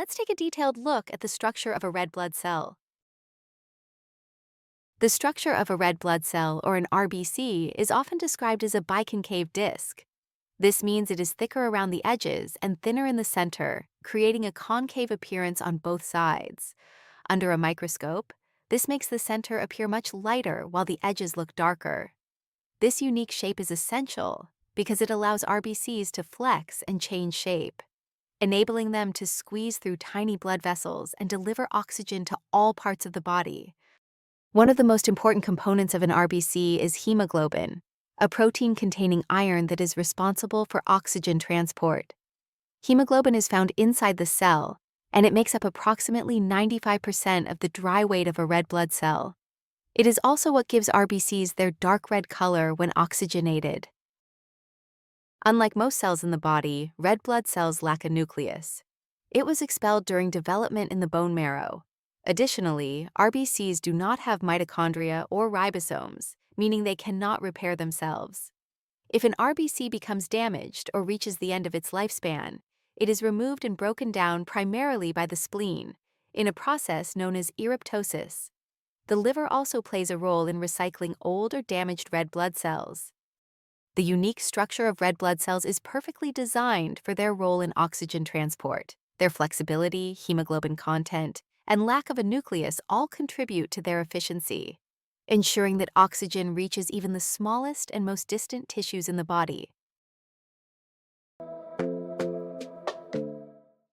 let's take a detailed look at the structure of a red blood cell. The structure of a red blood cell, or an RBC, is often described as a biconcave disc. This means it is thicker around the edges and thinner in the center, creating a concave appearance on both sides. Under a microscope, this makes the center appear much lighter while the edges look darker. This unique shape is essential because it allows RBCs to flex and change shape, enabling them to squeeze through tiny blood vessels and deliver oxygen to all parts of the body. One of the most important components of an RBC is hemoglobin, a protein containing iron that is responsible for oxygen transport. Hemoglobin is found inside the cell, and it makes up approximately 95% of the dry weight of a red blood cell. It is also what gives RBCs their dark red color when oxygenated. Unlike most cells in the body, red blood cells lack a nucleus. It was expelled during development in the bone marrow. Additionally, RBCs do not have mitochondria or ribosomes, meaning they cannot repair themselves. If an RBC becomes damaged or reaches the end of its lifespan, it is removed and broken down primarily by the spleen, in a process known as eryptosis. The liver also plays a role in recycling old or damaged red blood cells. The unique structure of red blood cells is perfectly designed for their role in oxygen transport. Their flexibility, hemoglobin content, and lack of a nucleus all contribute to their efficiency, ensuring that oxygen reaches even the smallest and most distant tissues in the body.